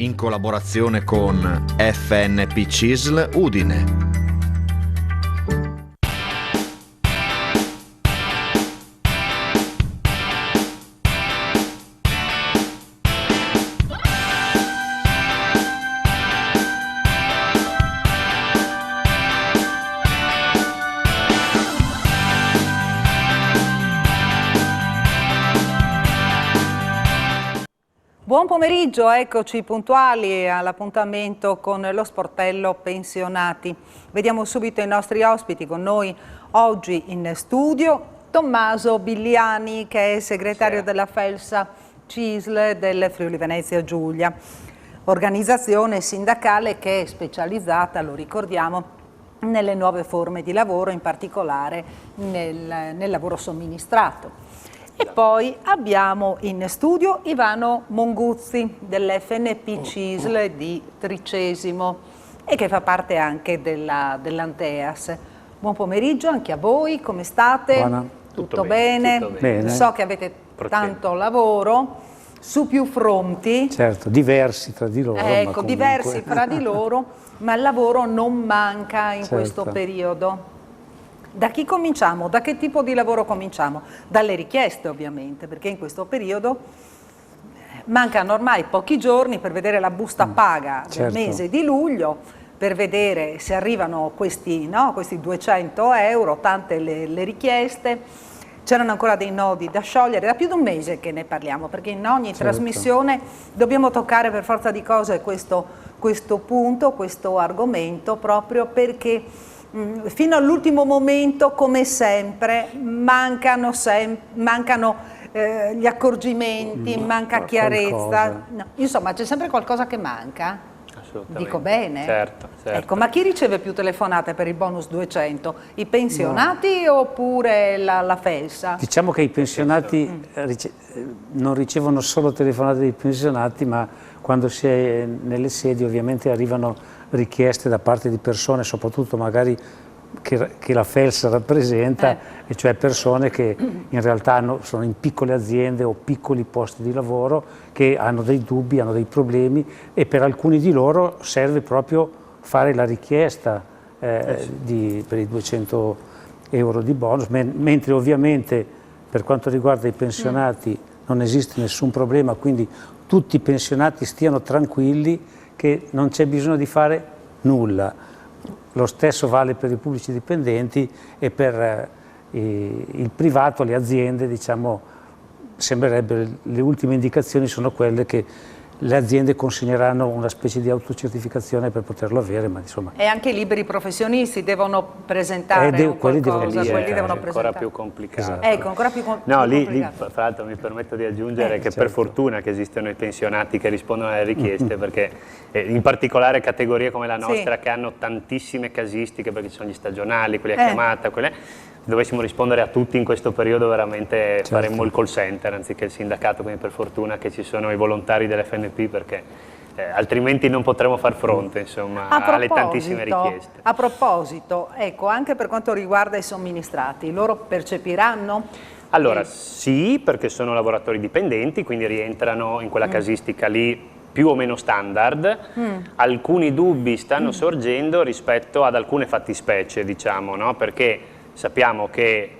in collaborazione con FNP CISL Udine. Buon pomeriggio, eccoci puntuali all'appuntamento con lo sportello pensionati. Vediamo subito i nostri ospiti con noi oggi in studio. Tommaso Bigliani, che è segretario della FELSA CISL del Friuli Venezia Giulia, organizzazione sindacale che è specializzata, lo ricordiamo, nelle nuove forme di lavoro, in particolare nel lavoro somministrato. E poi abbiamo in studio Ivano Monguzzi dell'FNP CISL di Tricesimo e che fa parte anche dell'Anteas. Buon pomeriggio anche a voi, come state? Buona. Tutto bene? Tutto bene. So che avete tanto lavoro su più fronti. Certo, diversi tra di loro. Ecco, diversi fra di loro, ma il lavoro non manca in questo periodo. Da chi cominciamo? Da che tipo di lavoro cominciamo? Dalle richieste ovviamente, perché in questo periodo mancano ormai pochi giorni per vedere la busta paga del mese di luglio, per vedere se arrivano questi 200 euro, tante le richieste. C'erano ancora dei nodi da sciogliere, da più di un mese che ne parliamo, perché in ogni trasmissione dobbiamo toccare per forza di cose questo punto, questo argomento, proprio perché fino all'ultimo momento, come sempre, mancano gli accorgimenti, manca chiarezza. No, insomma, c'è sempre qualcosa che manca. Assolutamente. Dico bene? Certo. Ecco, ma chi riceve più telefonate per il bonus 200? I pensionati oppure la FELSA? Diciamo che i pensionati non ricevono solo telefonate dei pensionati, ma quando si è nelle sedi ovviamente arrivano richieste da parte di persone, soprattutto magari che la FELSA rappresenta, e cioè persone che in realtà sono in piccole aziende o piccoli posti di lavoro, che hanno dei dubbi, hanno dei problemi, e per alcuni di loro serve proprio fare la richiesta per i 200 euro di bonus, mentre ovviamente per quanto riguarda i pensionati non esiste nessun problema, quindi tutti i pensionati stiano tranquilli che non c'è bisogno di fare nulla. Lo stesso vale per i pubblici dipendenti e per il privato, le aziende, diciamo, sembrerebbe, le ultime indicazioni sono quelle che le aziende consegneranno una specie di autocertificazione per poterlo avere, ma insomma... E anche i liberi professionisti devono presentare quelli qualcosa, devono quelli devono è presentare. ancora più complicato. Esatto. Ecco, ancora più No, lì complicato. fra l'altro mi permetto di aggiungere che per fortuna che esistono i pensionati che rispondono alle richieste, perché in particolare categorie come la nostra che hanno tantissime casistiche, perché ci sono gli stagionali, quelli a chiamata, se dovessimo rispondere a tutti in questo periodo veramente faremmo il call center anziché il sindacato, quindi per fortuna che ci sono i volontari dell'FNP, perché altrimenti non potremo far fronte, insomma, alle tantissime richieste. A proposito, ecco, anche per quanto riguarda i somministrati, loro percepiranno? Allora, sì, perché sono lavoratori dipendenti, quindi rientrano in quella casistica lì più o meno standard. Alcuni dubbi stanno sorgendo rispetto ad alcune fattispecie, diciamo, no? Perché sappiamo che,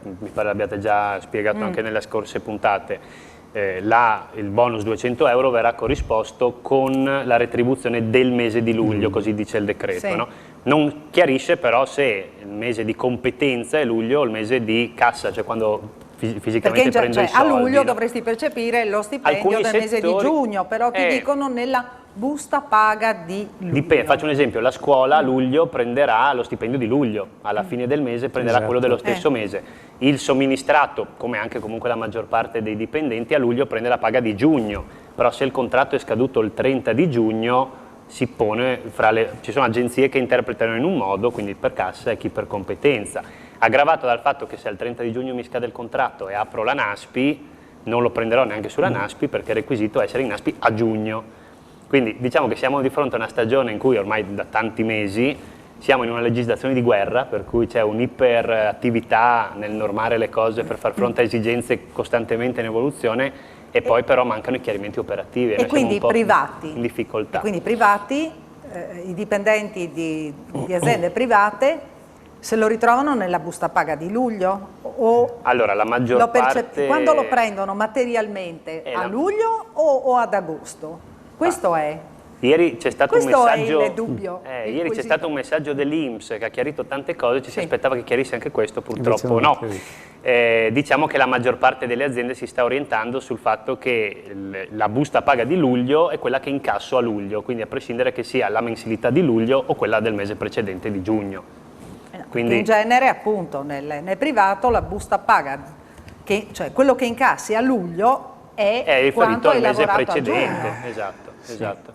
mi pare l'abbiate già spiegato anche nelle scorse puntate, il bonus 200 euro verrà corrisposto con la retribuzione del mese di luglio, così dice il decreto. No? Non chiarisce però se il mese di competenza è luglio o il mese di cassa, cioè quando fisicamente prendo i soldi. A luglio dovresti percepire lo stipendio del mese di giugno, però ti dicono nella busta paga di luglio. Faccio un esempio, la scuola a luglio prenderà lo stipendio di luglio, alla fine del mese prenderà quello dello stesso mese. Il somministrato, come anche comunque la maggior parte dei dipendenti, a luglio prende la paga di giugno, però se il contratto è scaduto il 30 di giugno si pone ci sono agenzie che interpretano in un modo, quindi per cassa e chi per competenza, aggravato dal fatto che se al 30 di giugno mi scade il contratto e apro la NASPI, non lo prenderò neanche sulla NASPI perché il requisito è essere in NASPI a giugno. Quindi diciamo che siamo di fronte a una stagione in cui ormai da tanti mesi siamo in una legislazione di guerra, per cui c'è un'iperattività nel normare le cose per far fronte a esigenze costantemente in evoluzione e poi però mancano i chiarimenti operativi. E noi quindi siamo un po' privati. in difficoltà. E quindi i privati, i dipendenti di aziende private, se lo ritrovano nella busta paga di luglio? O allora, la maggior parte... Quando lo prendono materialmente? A luglio o ad agosto? Questo è. Ieri c'è stato un messaggio, è il dubbio. Ieri c'è stato un messaggio dell'INPS che ha chiarito tante cose, ci si aspettava che chiarisse anche questo, purtroppo no. Diciamo che la maggior parte delle aziende si sta orientando sul fatto che la busta paga di luglio è quella che incasso a luglio, quindi a prescindere che sia la mensilità di luglio o quella del mese precedente di giugno. Quindi, in genere appunto nel privato la busta paga, cioè quello che incassi a luglio è riferito al mese lavorato precedente. Esatto.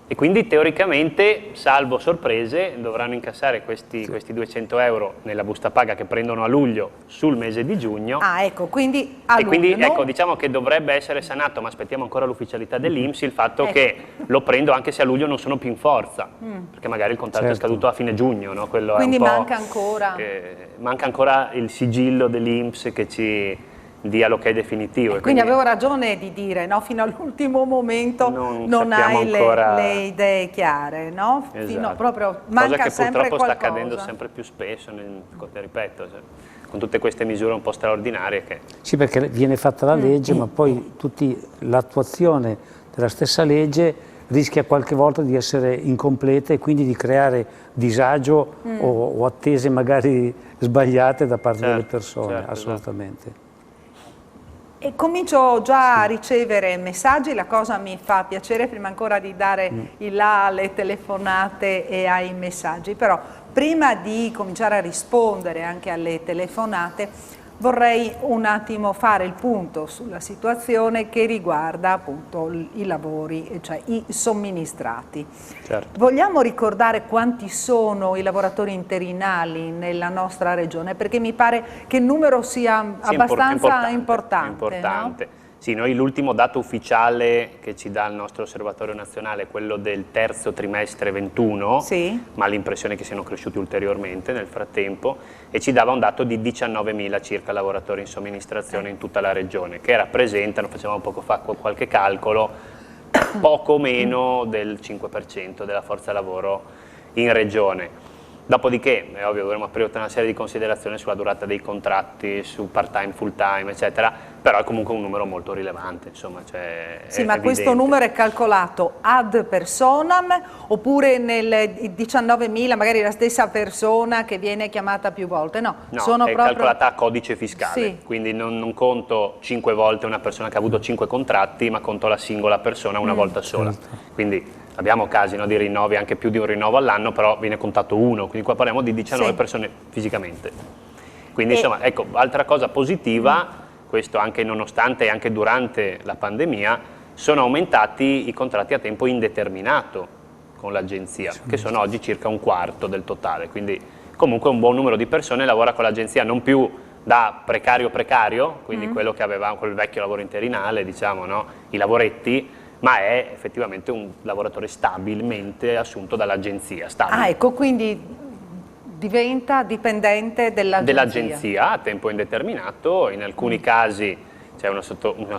E quindi teoricamente, salvo sorprese, dovranno incassare questi 200 euro nella busta paga che prendono a luglio sul mese di giugno. Ah, ecco, quindi a luglio. Quindi ecco, diciamo che dovrebbe essere sanato, ma aspettiamo ancora l'ufficialità dell'INPS, il fatto che lo prendo anche se a luglio non sono più in forza, perché magari il contratto è scaduto a fine giugno, no? Quello quindi è un po', manca ancora il sigillo dell'INPS che ci dia l'ok definitivo. Quindi avevo ragione di dire, no? Fino all'ultimo momento non hai le idee chiare, no? Esatto. Proprio manca cosa che sempre purtroppo qualcosa. sta accadendo sempre più spesso, ripeto, con tutte queste misure un po' straordinarie che... Sì, perché viene fatta la legge, ma poi l'attuazione della stessa legge rischia qualche volta di essere incompleta e quindi di creare disagio o attese magari sbagliate da parte delle persone, assolutamente. Esatto. E comincio già a ricevere messaggi, la cosa mi fa piacere prima ancora di dare il là alle telefonate e ai messaggi, però prima di cominciare a rispondere anche alle telefonate vorrei un attimo fare il punto sulla situazione che riguarda appunto i lavori, cioè i somministrati. Certo. Vogliamo ricordare quanti sono i lavoratori interinali nella nostra regione? Perché mi pare che il numero sia abbastanza importante. No? Sì, noi l'ultimo dato ufficiale che ci dà il nostro osservatorio nazionale è quello del terzo trimestre 21, ma l'impressione è che siano cresciuti ulteriormente nel frattempo, e ci dava un dato di 19.000 circa lavoratori in somministrazione in tutta la regione, che rappresentano, facevamo poco fa qualche calcolo, poco meno del 5% della forza lavoro in regione. Dopodiché, è ovvio, dovremo aprire tutta una serie di considerazioni sulla durata dei contratti, su part-time, full-time, eccetera, però è comunque un numero molto rilevante, insomma. Cioè, sì, ma questo numero è calcolato ad personam oppure nel 19.000 magari la stessa persona che viene chiamata più volte? No, sono è calcolata a codice fiscale, quindi non conto 5 volte una persona che ha avuto 5 contratti, ma conto la singola persona una volta sola. Quindi abbiamo casi di rinnovi, anche più di un rinnovo all'anno, però viene contato uno, quindi qua parliamo di 19 persone fisicamente. Quindi insomma, ecco, altra cosa positiva, questo anche nonostante e anche durante la pandemia, sono aumentati i contratti a tempo indeterminato con l'agenzia, che sono oggi circa un quarto del totale, quindi comunque un buon numero di persone lavora con l'agenzia, non più da precario, quindi quello che avevamo, quel vecchio lavoro interinale, diciamo, no? I lavoretti, ma è effettivamente un lavoratore stabilmente assunto dall'agenzia. Ah, ecco, quindi diventa dipendente dell'agenzia. Dell'agenzia a tempo indeterminato, in alcuni casi c'è una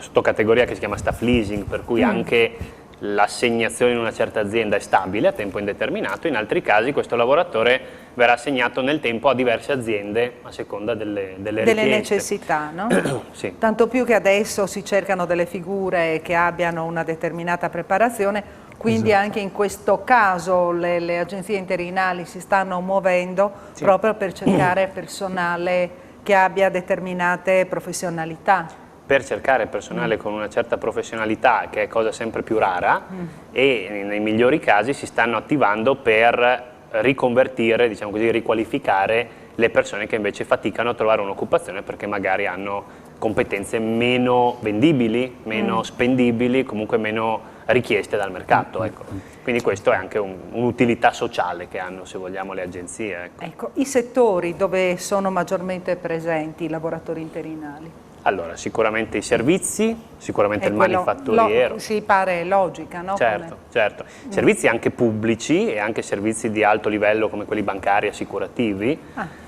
sottocategoria che si chiama staff leasing, per cui anche l'assegnazione in una certa azienda è stabile a tempo indeterminato, in altri casi questo lavoratore verrà assegnato nel tempo a diverse aziende a seconda delle necessità, no? Sì. Tanto più che adesso si cercano delle figure che abbiano una determinata preparazione, quindi anche in questo caso le agenzie interinali si stanno muovendo proprio per cercare personale che abbia determinate professionalità. Per cercare personale con una certa professionalità, che è cosa sempre più rara, e nei migliori casi si stanno attivando per riconvertire, diciamo così, riqualificare le persone che invece faticano a trovare un'occupazione perché magari hanno competenze meno vendibili, meno spendibili, comunque meno richieste dal mercato. Ecco. Quindi questo è anche un'utilità sociale che hanno, se vogliamo, le agenzie. Ecco, i settori dove sono maggiormente presenti i lavoratori interinali? Allora, sicuramente i servizi, sicuramente il manifatturiero. Si pare logica, no? Certo. Servizi anche pubblici e anche servizi di alto livello come quelli bancari e assicurativi.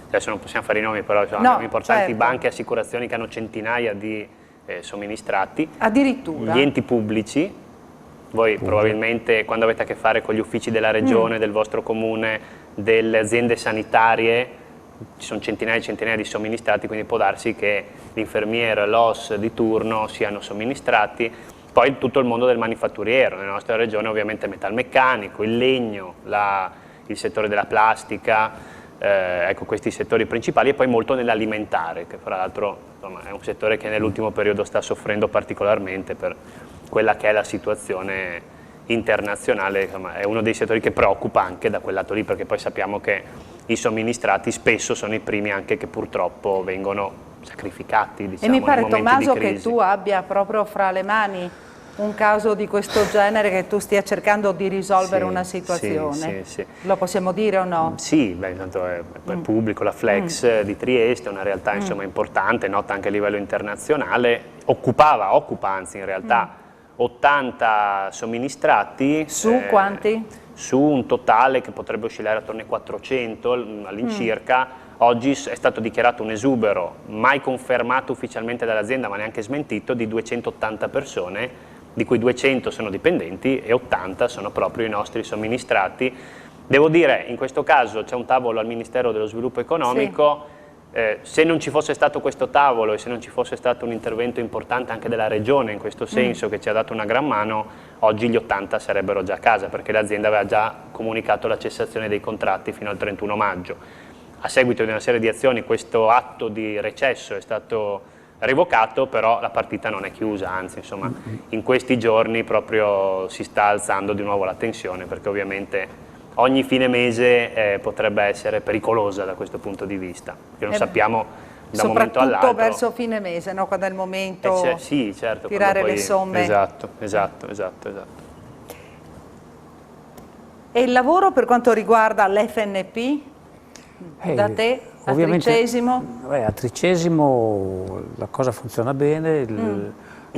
Adesso non possiamo fare i nomi, però sono importanti banche e assicurazioni che hanno centinaia di somministrati. Addirittura? Gli enti pubblici, voi probabilmente quando avete a che fare con gli uffici della regione, del vostro comune, delle aziende sanitarie, ci sono centinaia e centinaia di somministrati, quindi può darsi che l'infermiere, l'OS di turno siano somministrati. Poi tutto il mondo del manifatturiero, nella nostra regione ovviamente metalmeccanico, il legno, il settore della plastica, ecco questi settori principali, e poi molto nell'alimentare, che fra l'altro è un settore che nell'ultimo periodo sta soffrendo particolarmente per quella che è la situazione internazionale. Insomma, è uno dei settori che preoccupa anche da quel lato lì, perché poi sappiamo che i somministrati spesso sono i primi anche che purtroppo vengono sacrificati, diciamo, e mi pare, nei momenti Tommaso, di crisi. che tu abbia proprio fra le mani un caso di questo genere, che tu stia cercando di risolvere una situazione. Sì. Lo possiamo dire o no? Sì, intanto è pubblico, la Flex di Trieste è una realtà insomma importante, nota anche a livello internazionale, occupa anzi in realtà 80 somministrati. Su quanti? Su un totale che potrebbe oscillare attorno ai 400 all'incirca. Oggi è stato dichiarato un esubero, mai confermato ufficialmente dall'azienda ma neanche smentito, di 280 persone, di cui 200 sono dipendenti e 80 sono proprio i nostri somministrati. Devo dire, in questo caso c'è un tavolo al Ministero dello Sviluppo Economico. Se non ci fosse stato questo tavolo e se non ci fosse stato un intervento importante anche della Regione in questo senso, che ci ha dato una gran mano, oggi gli 80 sarebbero già a casa, perché l'azienda aveva già comunicato la cessazione dei contratti fino al 31 maggio. A seguito di una serie di azioni questo atto di recesso è stato revocato, però la partita non è chiusa, anzi insomma in questi giorni proprio si sta alzando di nuovo la tensione, perché ovviamente ogni fine mese potrebbe essere pericolosa da questo punto di vista, che non sappiamo da un momento all'altro. Soprattutto verso fine mese, no? Quando è il momento sì, certo, tirare poi, le somme. Esatto. E il lavoro per quanto riguarda l'FNP? Da te, a Tricesimo? A Tricesimo la cosa funziona bene,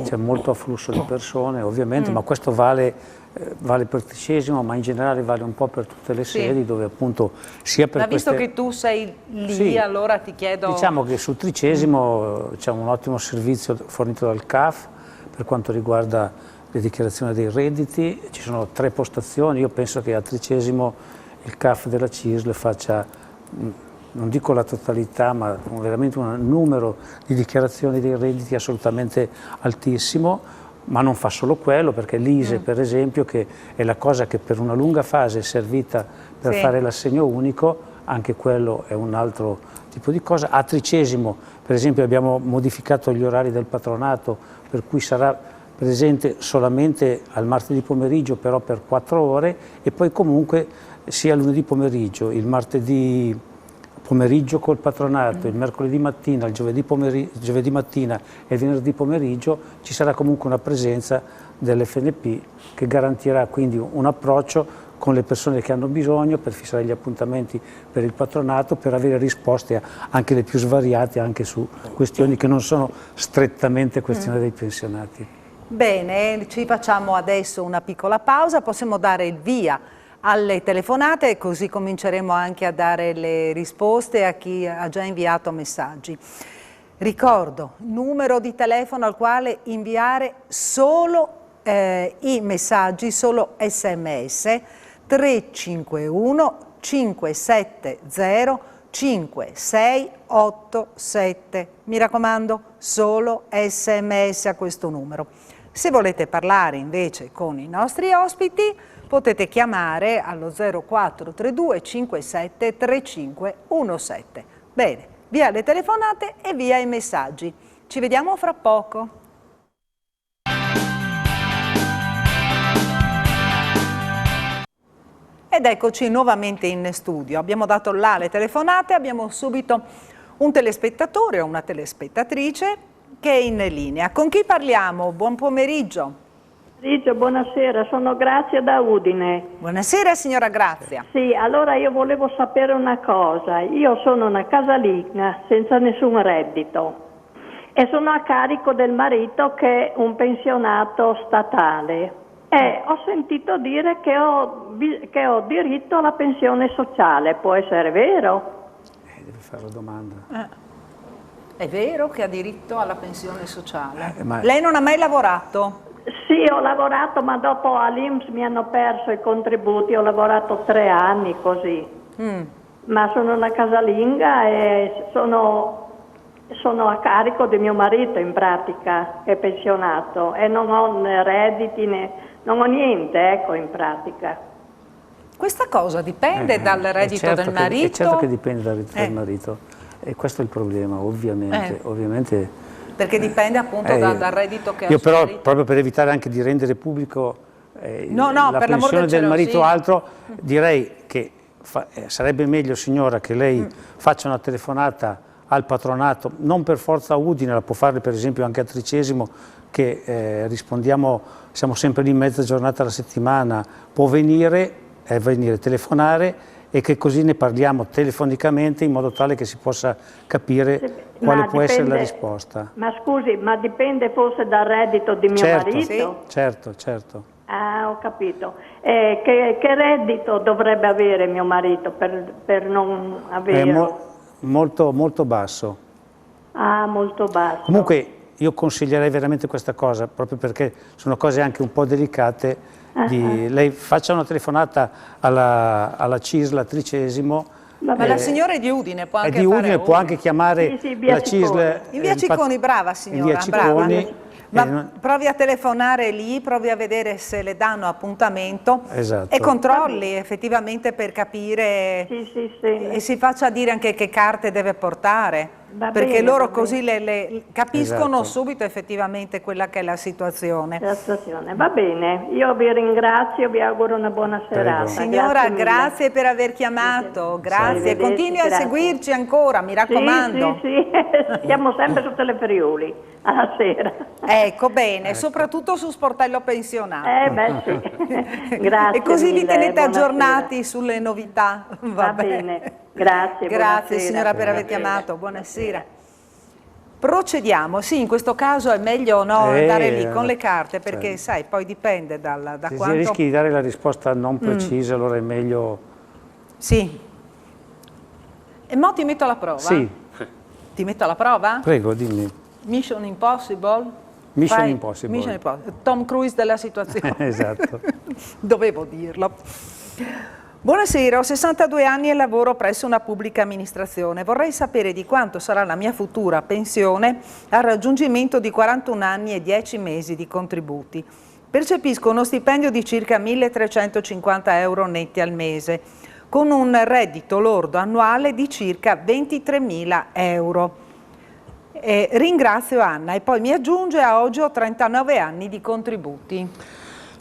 c'è molto afflusso di persone ovviamente, ma questo vale per Tricesimo, ma in generale vale un po' per tutte le sedi, dove appunto sia per visto che tu sei lì, allora ti chiedo... Diciamo che su Tricesimo c'è un ottimo servizio fornito dal CAF per quanto riguarda le dichiarazioni dei redditi, ci sono 3 postazioni, io penso che a Tricesimo il CAF della CISL faccia, non dico la totalità, ma veramente un numero di dichiarazioni dei redditi assolutamente altissimo, ma non fa solo quello, perché l'ISE per esempio, che è la cosa che per una lunga fase è servita per fare l'assegno unico, anche quello è un altro tipo di cosa. A Tricesimo per esempio abbiamo modificato gli orari del patronato, per cui sarà presente solamente al martedì pomeriggio, però per 4 ore, e poi comunque sia lunedì pomeriggio, il martedì pomeriggio col patronato, il mercoledì mattina, il giovedì mattina e il venerdì pomeriggio ci sarà comunque una presenza dell'FNP che garantirà quindi un approccio con le persone che hanno bisogno per fissare gli appuntamenti per il patronato, per avere risposte anche le più svariate, anche su questioni che non sono strettamente questioni dei pensionati. Bene, ci facciamo adesso una piccola pausa, possiamo dare il via alle telefonate e così cominceremo anche a dare le risposte a chi ha già inviato messaggi. Ricordo, numero di telefono al quale inviare solo i messaggi, solo SMS, 351 570 5687. Mi raccomando, solo SMS a questo numero. Se volete parlare invece con i nostri ospiti, potete chiamare allo 0432 57 3517. Bene, via le telefonate e via i messaggi. Ci vediamo fra poco. Ed eccoci nuovamente in studio. Abbiamo dato là le telefonate, abbiamo subito un telespettatore o una telespettatrice che è in linea. Con chi parliamo? Buon pomeriggio. Buonasera, sono Grazia da Udine. Buonasera signora Grazia. Sì, allora io volevo sapere una cosa. Io sono una casalinga senza nessun reddito e sono a carico del marito che è un pensionato statale e ho sentito dire che ho diritto alla pensione sociale. Può essere vero? Devi fare la domanda. È vero che ha diritto alla pensione sociale. Ma- Lei non ha mai lavorato? Sì, ho lavorato, ma dopo all'INPS mi hanno perso i contributi, ho lavorato 3 anni così. Ma sono una casalinga e sono a carico di mio marito in pratica, che è pensionato, e non ho né redditi non ho niente, ecco, in pratica. Questa cosa dipende dal reddito del marito? È certo che dipende dal reddito del marito, e questo è il problema, ovviamente. Perché dipende appunto dal reddito che ha io il suo però, marito. proprio per evitare anche di rendere pubblico No, la per l'amor pensione del del marito cielo, o sì. altro, direi che sarebbe meglio, signora, che lei faccia una telefonata al patronato, non per forza a Udine, la può fare per esempio anche a Tricesimo, che rispondiamo, siamo sempre lì mezza giornata alla settimana, può venire, telefonare, e che così ne parliamo telefonicamente in modo tale che si possa capire quale può essere la risposta. Ma scusi, ma dipende forse dal reddito di mio marito? Certo. Ah, ho capito. Che reddito dovrebbe avere mio marito per non avere? Molto basso. Ah, molto basso. Comunque io consiglierei veramente questa cosa, proprio perché sono cose anche un po' delicate. Lei faccia una telefonata alla CISL a Tricesimo. Ma la signora è di Udine, può anche di fare Udine, può anche chiamare via la CISL. in via Cicconi, brava signora, via Cicconi, Ma provi a telefonare lì, provi a vedere se le danno appuntamento Esatto. e controlli effettivamente per capire e si faccia dire anche che carte deve portare. Perché loro così le capiscono subito effettivamente quella che è la situazione. Va bene, io vi ringrazio, vi auguro una buona serata. Signora, grazie per aver chiamato, grazie. Continui a seguirci ancora, mi raccomando. Sì, siamo sempre su Telefriuli, alla sera. Ecco, bene, soprattutto su Sportello Pensionato. Sì. Grazie E così mille, li tenete buonasera. aggiornati sulle novità. Va bene. Grazie, Grazie buonasera. signora per aver chiamato, buonasera. Procediamo, sì, in questo caso è meglio andare lì con le carte perché sai, poi dipende da Se quanto... si rischi di dare la risposta non precisa, allora è meglio... Sì. E mo ti metto alla prova? Sì. Ti metto alla prova? Prego, dimmi. Mission Impossible? Mission Impossible. Mission Impossible. Tom Cruise della situazione. Esatto. Dovevo dirlo. Buonasera, ho 62 anni e lavoro presso una pubblica amministrazione. Vorrei sapere di quanto sarà la mia futura pensione al raggiungimento di 41 anni e 10 mesi di contributi. Percepisco uno stipendio di circa 1.350 euro netti al mese, con un reddito lordo annuale di circa 23.000 euro. Ringrazio Anna e poi mi aggiunge a oggi ho 39 anni di contributi.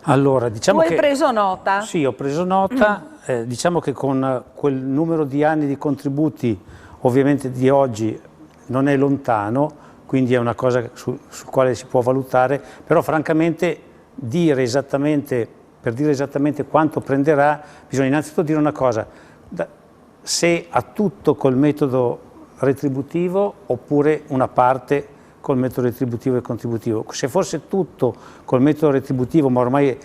Allora, diciamo Tu hai preso nota? Sì, ho preso nota. Diciamo che con quel numero di anni di contributi, ovviamente di oggi, non è lontano, quindi è una cosa sul quale si può valutare, però francamente per dire esattamente quanto prenderà, bisogna innanzitutto dire una cosa, se ha tutto col metodo retributivo oppure una parte col metodo retributivo e contributivo. Se fosse tutto col metodo retributivo, ma ormai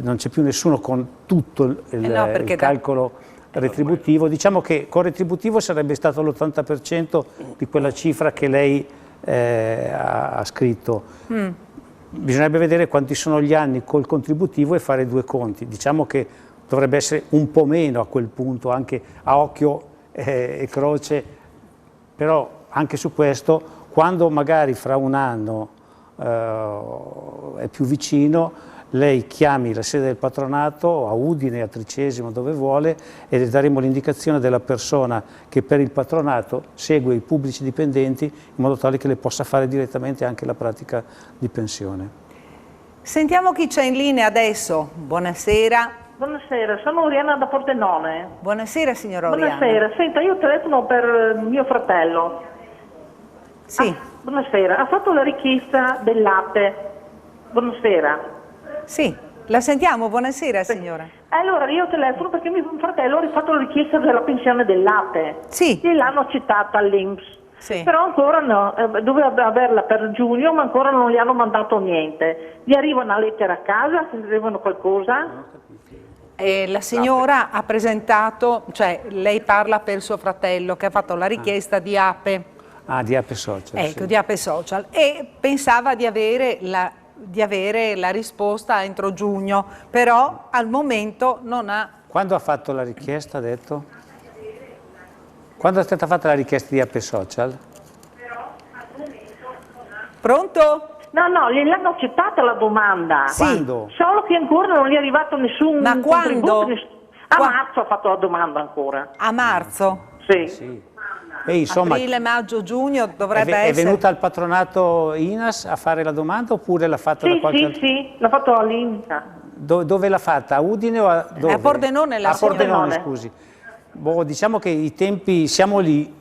non c'è più nessuno con tutto il calcolo retributivo, diciamo che con retributivo sarebbe stato l'80% di quella cifra che lei ha scritto. Bisognerebbe vedere quanti sono gli anni col contributivo e fare due conti. Diciamo che dovrebbe essere un po' meno a quel punto, anche a occhio e croce, però anche su questo, quando magari fra un anno è più vicino, lei chiami la sede del patronato a Udine, a Tricesimo, dove vuole, e le daremo l'indicazione della persona che per il patronato segue i pubblici dipendenti in modo tale che le possa fare direttamente anche la pratica di pensione. Sentiamo chi c'è in linea adesso. Buonasera. Buonasera, sono Oriana da Pordenone. Buonasera signora Oriana. Buonasera, senta, io telefono per mio fratello. Sì. Buonasera, ha fatto la richiesta del latte. Buonasera. Sì, la sentiamo, buonasera signora. Allora io telefono perché mio fratello ha rifatto la richiesta della pensione del latte. Sì. E l'hanno accettata all'INPS. Sì. Però ancora no, doveva averla per giugno, ma ancora non gli hanno mandato niente. Gli arriva una lettera a casa, gli arrivano qualcosa? La signora ha presentato, cioè lei parla per suo fratello che ha fatto la richiesta di APE. Ah, di Ape Social. Ecco, sì. di Ape Social, e pensava di avere la risposta entro giugno, però al momento non ha. Quando ha fatto la richiesta, ha detto? Quando è stata fatta la richiesta di Ape Social? Pronto? No, gliel'hanno accettata la domanda. Sì. Quando? Solo che ancora non gli è arrivato nessun Ma contributo. quando? A marzo ha fatto la domanda ancora. A marzo? Sì. Sì. E insomma, Aprile, maggio, giugno dovrebbe è essere. venuta al patronato INAS a fare la domanda oppure l'ha fatta da qualche altro? Sì, l'ha fatto all'Inca. Dove l'ha fatta? A Udine o dove? A Pordenone A Pordenone, Pordenone. scusi. Boh, diciamo che i tempi, siamo lì,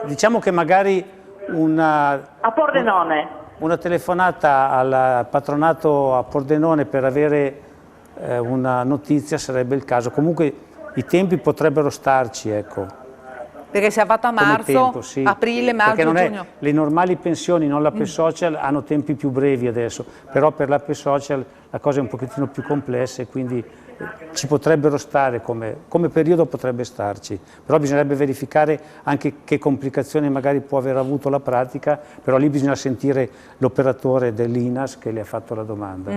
diciamo che magari A Pordenone. una telefonata al patronato a Pordenone per avere una notizia sarebbe il caso. Comunque i tempi potrebbero starci, ecco. Perché si è fatta a Come marzo, tempo, sì. aprile, maggio, Perché non è, giugno. le normali pensioni, non l'Ape Social, hanno tempi più brevi adesso, però per l'Ape Social la cosa è un pochettino più complessa e quindi ci potrebbero stare, come periodo potrebbe starci, però bisognerebbe verificare anche che complicazioni magari può aver avuto la pratica, però lì bisogna sentire l'operatore dell'INAS che le ha fatto la domanda.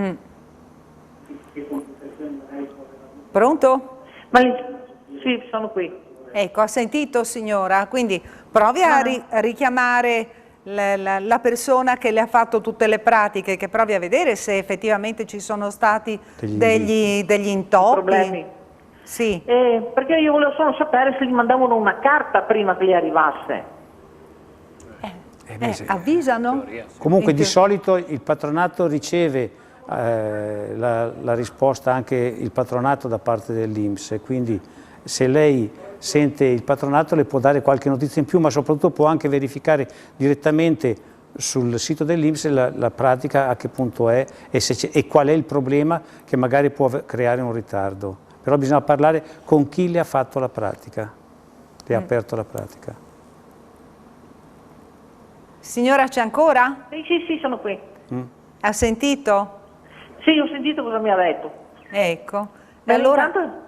Pronto? Sì, sono qui. Ecco, ha sentito signora, quindi provi a richiamare la persona che le ha fatto tutte le pratiche, che provi a vedere se effettivamente ci sono stati degli intoppi. Problemi. Sì. Perché io volevo solo sapere se gli mandavano una carta prima che gli arrivasse. Avvisano? Comunque di solito il patronato riceve la risposta, anche il patronato da parte dell'INPS, quindi se lei sente il patronato le può dare qualche notizia in più, ma soprattutto può anche verificare direttamente sul sito dell'INPS la pratica a che punto è e qual è il problema che magari può creare un ritardo. Però bisogna parlare con chi le ha fatto la pratica, le ha aperto la pratica. Signora, c'è ancora? Sì, sono qui. Ha sentito? Sì, ho sentito cosa mi ha detto. Ecco. Beh, Allora, intanto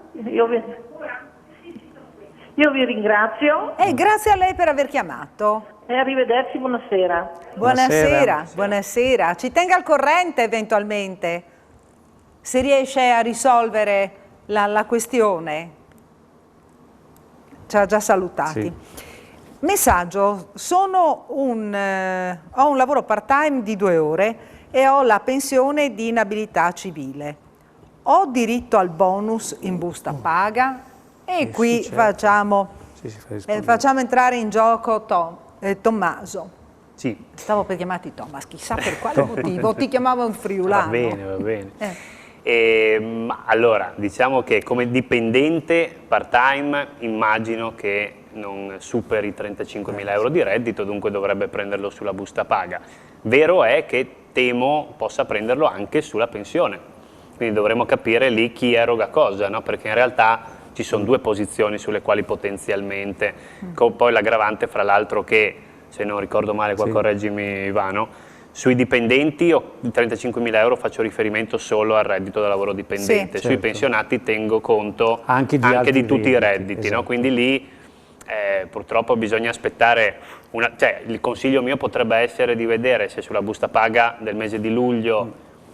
io vi ringrazio grazie a lei per aver chiamato. e arrivederci, buonasera. Buonasera, buonasera. Ci tenga al corrente eventualmente, se riesce a risolvere la questione. Ci ha già salutati. Sì. Messaggio, ho un lavoro part-time di 2 ore e ho la pensione di inabilità civile. Ho diritto al bonus in busta paga? E qui certo. facciamo entrare in gioco Tommaso. Sì. Stavo per chiamarti Thomas, chissà per quale motivo, ti chiamavo in friulano. Va bene. Ma allora, diciamo che come dipendente part-time immagino che non superi i 35.000 euro di reddito, dunque dovrebbe prenderlo sulla busta paga. Vero è che temo possa prenderlo anche sulla pensione, quindi dovremo capire lì chi eroga cosa, no? Perché in realtà ci sono 2 posizioni sulle quali potenzialmente, con poi l'aggravante fra l'altro che, se non ricordo male, qua correggimi Ivano, sui dipendenti io 35.000 euro faccio riferimento solo al reddito da lavoro dipendente, Sì, sui certo. pensionati tengo conto anche di tutti i redditi, esatto. no? Quindi lì purtroppo bisogna aspettare, cioè il consiglio mio potrebbe essere di vedere se sulla busta paga del mese di luglio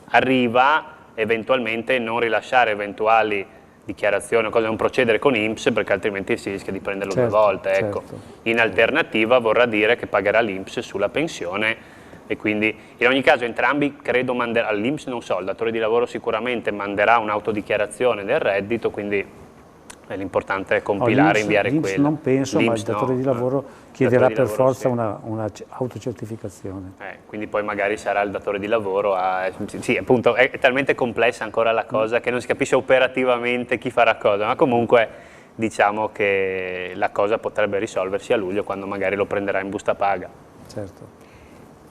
arriva, eventualmente non rilasciare eventuali dichiarazioni o cose, non procedere con INPS perché altrimenti si rischia di prenderlo 2 volte. Ecco. In alternativa vorrà dire che pagherà l'INPS sulla pensione e quindi in ogni caso entrambi credo manderà all'INPS, non so, il datore di lavoro sicuramente manderà un'autodichiarazione del reddito, quindi l'importante è compilare e inviare l'INPS quello. non penso, ma il datore di lavoro chiederà per forza una autocertificazione. Quindi poi magari sarà il datore di lavoro sì, appunto, è talmente complessa ancora la cosa che non si capisce operativamente chi farà cosa, ma comunque diciamo che la cosa potrebbe risolversi a luglio quando magari lo prenderà in busta paga. Certo.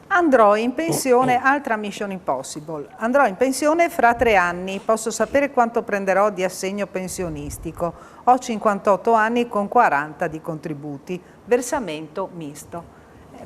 Andrò in pensione, altra Mission Impossible, andrò in pensione fra 3 anni, posso sapere quanto prenderò di assegno pensionistico, ho 58 anni con 40 di contributi, versamento misto.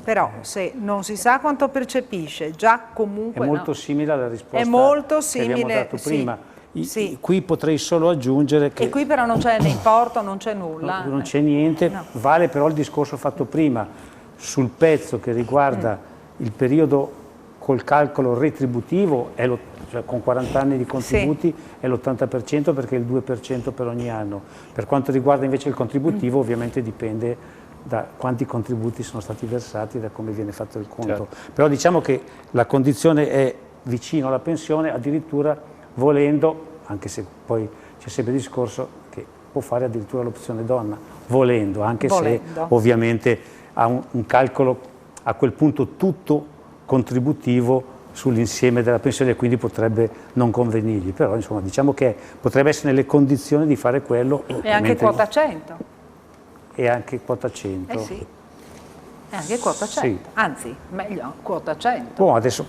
Però se non si sa quanto percepisce, già comunque... È molto simile alla risposta è molto che simile, abbiamo dato prima. Sì. Qui potrei solo aggiungere che... E qui però non c'è né importo, non c'è nulla. Non c'è niente, No. vale però il discorso fatto prima. sul pezzo che riguarda il periodo col calcolo retributivo, cioè con 40 anni di contributi è l'80% perché è il 2% per ogni anno. Per quanto riguarda invece il contributivo ovviamente dipende da quanti contributi sono stati versati e da come viene fatto il conto. Certo. Però diciamo che la condizione è vicino alla pensione, addirittura volendo, anche se poi c'è sempre il discorso che può fare addirittura l'opzione donna, volendo, anche se ovviamente ha un calcolo a quel punto tutto contributivo sull'insieme della pensione e quindi potrebbe non convenirgli, però insomma diciamo che potrebbe essere nelle condizioni di fare quello. E anche quota 100. E anche quota 100. Sì. E anche quota 100, sì. Anzi, meglio, quota 100. Oh, adesso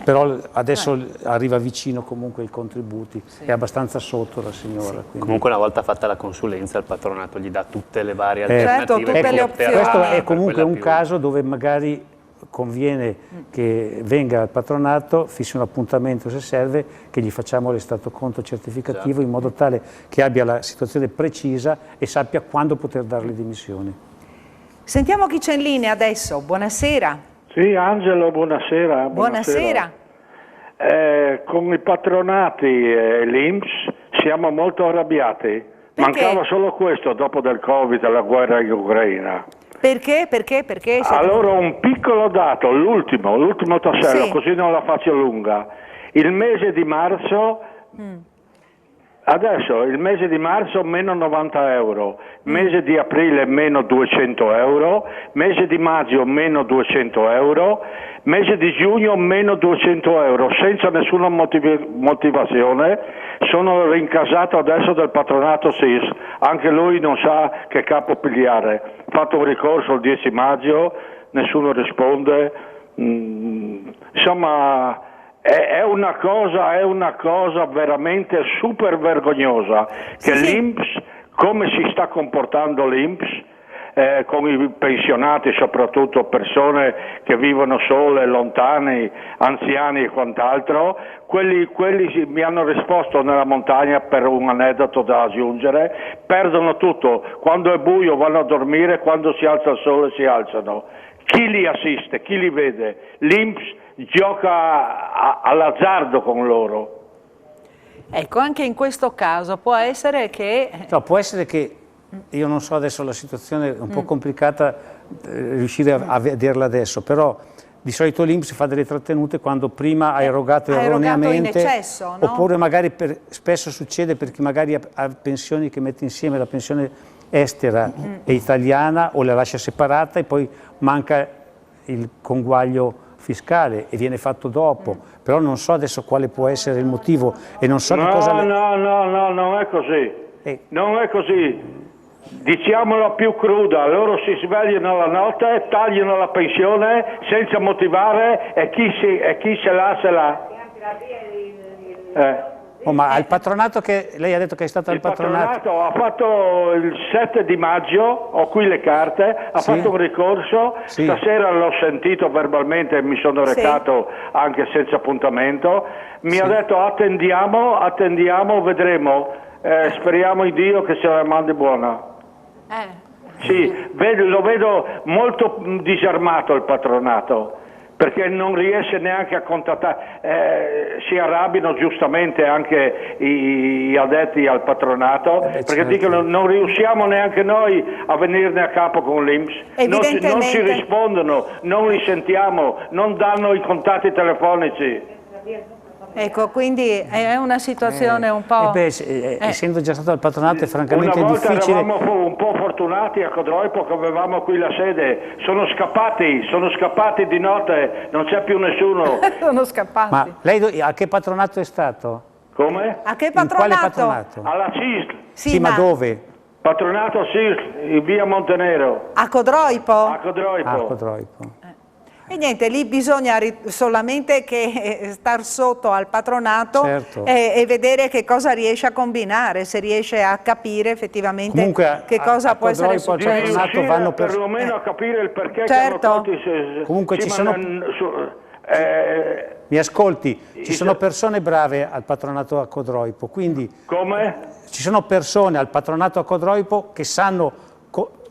arriva vicino comunque i contributi, è abbastanza sotto la signora. Quindi. Comunque una volta fatta la consulenza il patronato gli dà tutte le varie alternative. Certo, tutte le opzioni. Questo è comunque un caso dove magari conviene che venga al patronato, fissi un appuntamento se serve, che gli facciamo l'estato conto certificativo in modo tale che abbia la situazione precisa e sappia quando poter dare le dimissioni. Sentiamo chi c'è in linea adesso. Buonasera. Sì, Angelo, buonasera. Buonasera. Con i patronati e l'INPS siamo molto arrabbiati. Perché? Mancava solo questo dopo del Covid e la guerra in Ucraina. Perché? Allora un piccolo dato, l'ultimo tassello, così non la faccio lunga. Il mese di marzo, adesso il mese di marzo meno 90 euro, mese di aprile meno 200 euro, mese di maggio meno 200 euro, mese di giugno meno 200 euro, senza nessuna motivazione. Sono rincasato adesso del patronato SIS, anche lui non sa che capo pigliare. Ho fatto un ricorso il 10 maggio, nessuno risponde. Insomma, è una cosa veramente super vergognosa che l'INPS, come si sta comportando l'INPS, con i pensionati, soprattutto persone che vivono sole, lontani, anziani e quant'altro, quelli mi hanno risposto nella montagna, per un aneddoto da aggiungere, perdono tutto, quando è buio vanno a dormire, quando si alza il sole si alzano. Chi li assiste, chi li vede? L'INPS gioca all'azzardo con loro. Ecco, anche in questo caso può essere che... No, può essere che, io non so adesso la situazione è un po' complicata riuscire a vederla adesso, però di solito l'INPS fa delle trattenute quando prima ha erogato erroneamente, in eccesso, no? Oppure magari spesso succede per chi magari ha pensioni che mette insieme la pensione estera e italiana o la lascia separata e poi manca il conguaglio fiscale e viene fatto dopo, però non so adesso quale può essere il motivo e non so No, non è così, non è così. Diciamolo più cruda, loro si svegliano la notte, tagliano la pensione senza motivare e chi se l'ha. Ma al patronato, che lei ha detto che è stato al patronato? Il patronato ha fatto il 7 di maggio, ho qui le carte, ha fatto un ricorso, stasera l'ho sentito verbalmente e mi sono recato anche senza appuntamento, mi ha detto attendiamo, vedremo, speriamo in Dio che sia la mandi buona. Sì, lo vedo molto disarmato il patronato, perché non riesce neanche a contattare, si arrabbiano giustamente anche gli addetti al patronato, perché dicono non riusciamo neanche noi a venirne a capo con l'INPS, non ci rispondono, non li sentiamo, non danno i contatti telefonici. Ecco, quindi è una situazione un po'... essendo già stato al patronato è francamente difficile. Una volta eravamo un po' fortunati a Codroipo che avevamo qui la sede, sono scappati di notte, non c'è più nessuno. Sono scappati. Ma lei a che patronato è stato? Come? A che patronato? In quale patronato? Alla CISL. Sì, ma dove? Patronato CISL, in via Montenero. A Codroipo? A Codroipo. A Codroipo. E niente, lì bisogna solamente che star sotto al patronato e vedere che cosa riesce a combinare, se riesce a capire effettivamente comunque, che cosa può essere successo. Vanno perlomeno a capire il perché. Certo. Comunque ci sono... Mi ascolti, ci sono persone brave al patronato a Codroipo, quindi... Come? Ci sono persone al patronato a Codroipo che sanno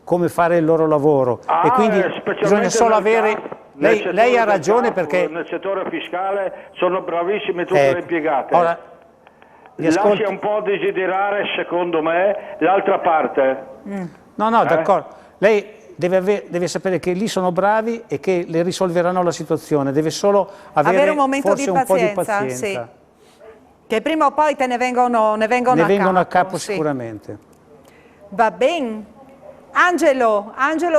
come fare il loro lavoro e quindi bisogna solo avere... Lei ha ragione perché... Nel settore fiscale sono bravissime tutte le impiegate. Ora, lascia un po' desiderare, secondo me, l'altra parte. No, d'accordo. Lei deve sapere che lì sono bravi e che le risolveranno la situazione, deve solo avere un momento forse di un po' di pazienza, pazienza. sì. Che prima o poi te ne vengono a capo sì. sicuramente. Va bene. Angelo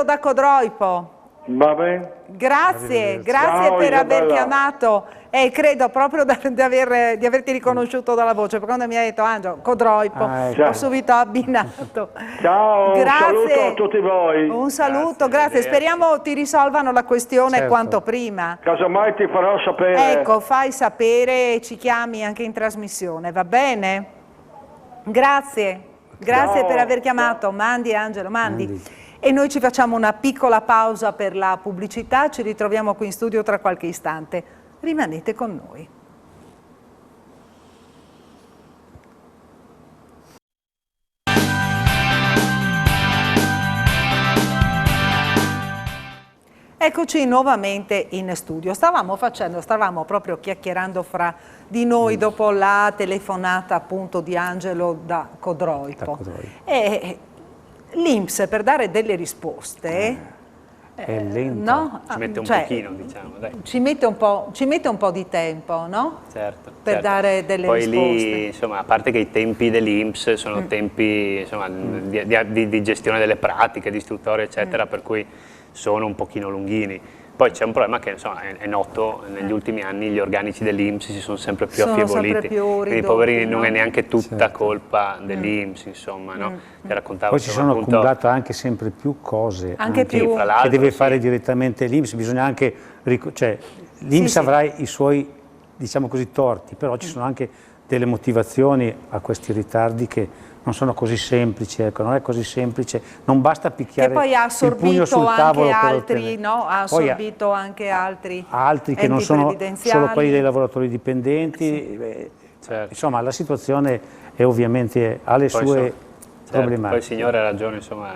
da Codroipo. Va bene. Grazie Ciao, per aver Isabella. chiamato e credo proprio di averti riconosciuto dalla voce, perché quando mi ha detto Angelo Codroipo ho subito abbinato. Ciao, un saluto a tutti voi. Un saluto, grazie. Speriamo ti risolvano la questione quanto prima. Casomai ti farò sapere. Ecco, fai sapere e ci chiami anche in trasmissione, va bene? Grazie per aver chiamato. Mandi Angelo, mandi. E noi ci facciamo una piccola pausa per la pubblicità, ci ritroviamo qui in studio tra qualche istante. Rimanete con noi. Eccoci nuovamente in studio. Stavamo proprio chiacchierando fra di noi dopo la telefonata appunto di Angelo da Codroipo. E l'INPS per dare delle risposte è lento. No? Ci mette un pochino, diciamo. Dai. Ci mette un po' di tempo, no? Certo. Per dare delle risposte. Poi lì, insomma, a parte che i tempi dell'INPS sono tempi insomma, di gestione delle pratiche, di istruttoria, eccetera, per cui sono un pochino lunghini. Poi c'è un problema che insomma, è noto, negli ultimi anni gli organici dell'INPS si sono sempre più affievoliti, quindi poverini non è neanche tutta colpa dell'INPS, insomma, no? Poi si sono accumulate anche sempre più cose che deve fare direttamente l'INPS, bisogna anche, cioè l'INPS avrà i suoi, diciamo così, torti, però ci sono anche delle motivazioni a questi ritardi che non sono così semplici, ecco, non è così semplice, non basta picchiare il pugno sul tavolo per ottenere. No? Ha assorbito anche altri che non sono solo quelli dei lavoratori dipendenti, insomma la situazione è ovviamente ha le sue problematiche. Poi il signore ha ragione insomma,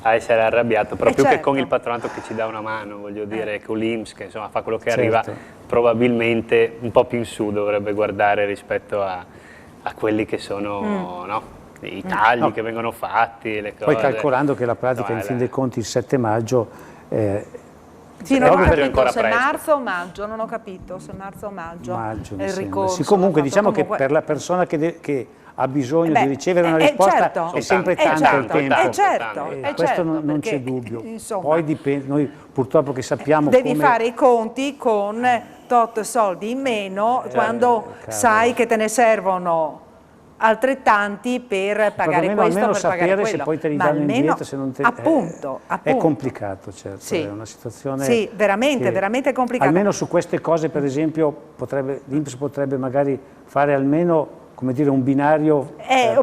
a essere arrabbiato, però più che con il patronato che ci dà una mano, voglio dire, con l'INPS che insomma fa quello che arriva, probabilmente un po' più in su dovrebbe guardare rispetto a quelli che sono no? I tagli che vengono fatti, le cose. Poi calcolando che la pratica in fin dei conti il 7 maggio sì, non ho capito se marzo o maggio, non ho capito se marzo o maggio è il ricorso. Sì, comunque diciamo che per la persona che ha bisogno di ricevere una risposta è sempre tanto il tempo. Questo non c'è dubbio. Insomma, poi dipende, noi purtroppo che sappiamo devi fare i conti con tot soldi in meno quando sai che te ne servono altrettanti per pagare questo, per pagare quello. Se poi te li danno indietro, se non te... appunto. È complicato, certo, è una situazione... veramente complicata. Almeno su queste cose, per esempio, l'INPS potrebbe magari fare almeno, come dire, un binario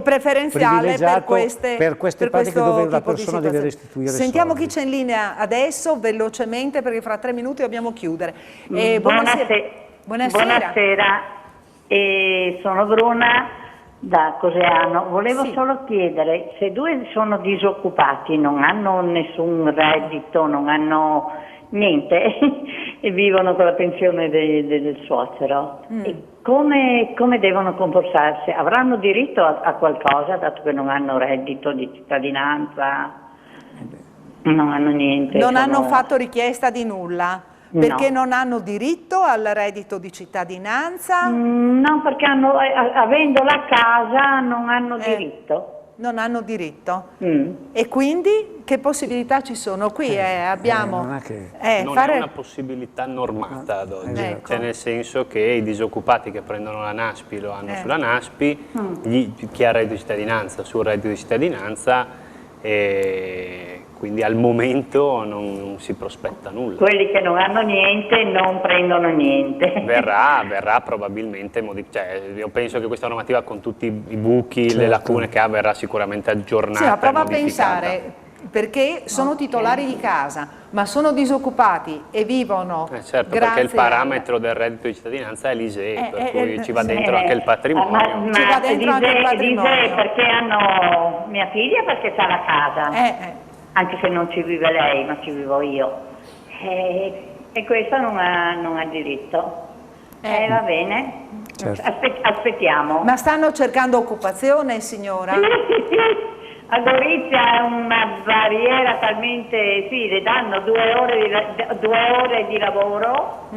preferenziale per queste pratiche dove la persona deve restituire Sentiamo soldi. chi c'è in linea adesso, velocemente, perché fra 3 minuti dobbiamo chiudere. Buonasera. Sono Bruna da Coseano. Volevo solo chiedere, se due sono disoccupati, non hanno nessun reddito, non hanno niente e vivono con la pensione del suocero, e come devono comportarsi? Avranno diritto a qualcosa, dato che non hanno reddito di cittadinanza? Non hanno niente. Non hanno fatto richiesta di nulla? Perché non hanno diritto al reddito di cittadinanza? No, perché avendo la casa non hanno diritto. Non hanno diritto? E quindi che possibilità ci sono? Qui abbiamo... non è una possibilità normata ad oggi, cioè nel senso che i disoccupati che prendono la NASPI lo hanno sulla NASPI, chi ha reddito di cittadinanza sul reddito di cittadinanza, e quindi al momento non si prospetta nulla. Quelli che non hanno niente non prendono niente. Verrà probabilmente modificata, cioè, io penso che questa normativa con tutti i buchi, le lacune che ha verrà sicuramente aggiornata. Sì, ma prova a pensare, perché sono titolari di casa, ma sono disoccupati e vivono certo, perché il parametro del reddito di cittadinanza è l'ISEE, per cui ci va dentro anche il patrimonio. Ci va dentro anche il patrimonio. Perché hanno mia figlia perché c'ha la casa. anche se non ci vive lei, ma ci vivo io. E questa non ha diritto. Va bene, Certo. Aspettiamo. Ma stanno cercando occupazione, signora? A Gorizia è una barriera talmente, sì, le danno 2 ore di lavoro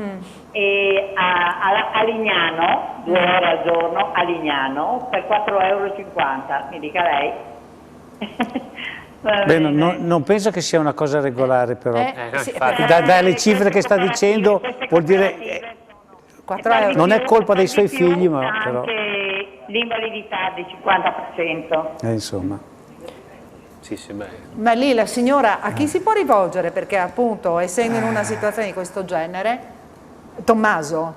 e a Lignano, 2 ore al giorno a Lignano per 4,50 €, mi dica lei. Beh, non penso che sia una cosa regolare però. Sì, Dalle cifre che sta dicendo vuol dire 4 euro. non è colpa dei suoi figli, ma però anche l'invalidità del 50%. insomma. Sì, beh. Ma lì la signora a chi si può rivolgere? Perché appunto, essendo in una situazione di questo genere, Tommaso,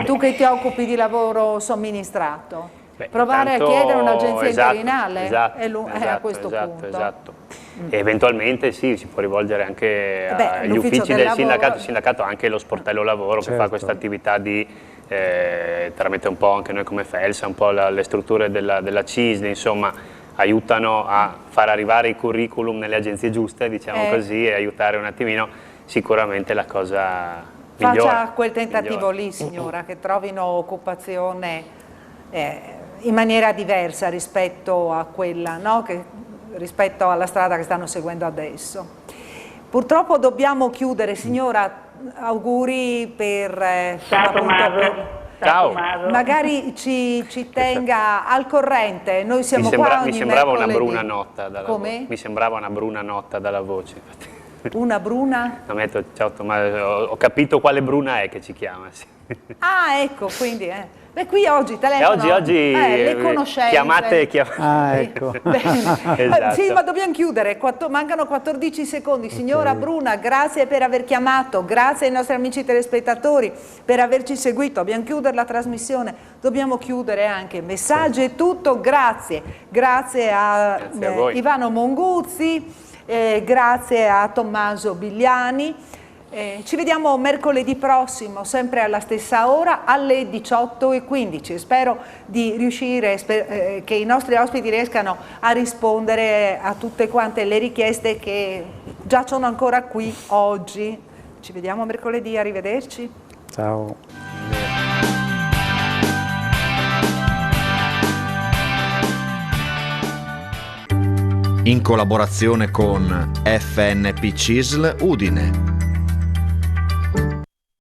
tu che ti occupi di lavoro somministrato, provare a chiedere un'agenzia interinale a questo punto. Esatto. E eventualmente sì, si può rivolgere anche agli uffici del sindacato, anche lo sportello lavoro che fa questa attività di tramite un po' anche noi come Felsa, un po' le strutture della CISL, insomma, aiutano a far arrivare i curriculum nelle agenzie giuste, diciamo così, e aiutare un attimino sicuramente la cosa migliore. Faccia quel tentativo lì, signora, che trovino occupazione in maniera diversa rispetto a quella, no? Rispetto alla strada che stanno seguendo adesso. Purtroppo dobbiamo chiudere, signora, auguri per... Ciao Tommaso. Ciao. Magari ci tenga al corrente, noi siamo qua ogni mi sembrava mercoledì. una bruna notta dalla Come? Mi sembrava una bruna notta dalla voce. Una bruna? No, ciao Tommaso, ho capito quale bruna è che ci chiama. Sì. Ah, ecco, quindi... Beh, qui oggi telefono, oggi le conoscenze. Chiamate. Ah, ecco. Esatto. Sì, ma dobbiamo chiudere, mancano 14 secondi. Signora Bruna, grazie per aver chiamato, grazie ai nostri amici telespettatori per averci seguito. Dobbiamo chiudere la trasmissione, dobbiamo chiudere anche messaggi e tutto, grazie. Grazie a Ivano Monguzzi, grazie a Tommaso Bigliani. Ci vediamo mercoledì prossimo, sempre alla stessa ora, alle 18:15. Spero di riuscire, che i nostri ospiti riescano a rispondere a tutte quante le richieste che giacciono ancora qui oggi. Ci vediamo mercoledì, arrivederci. Ciao. In collaborazione con FNP CISL Udine.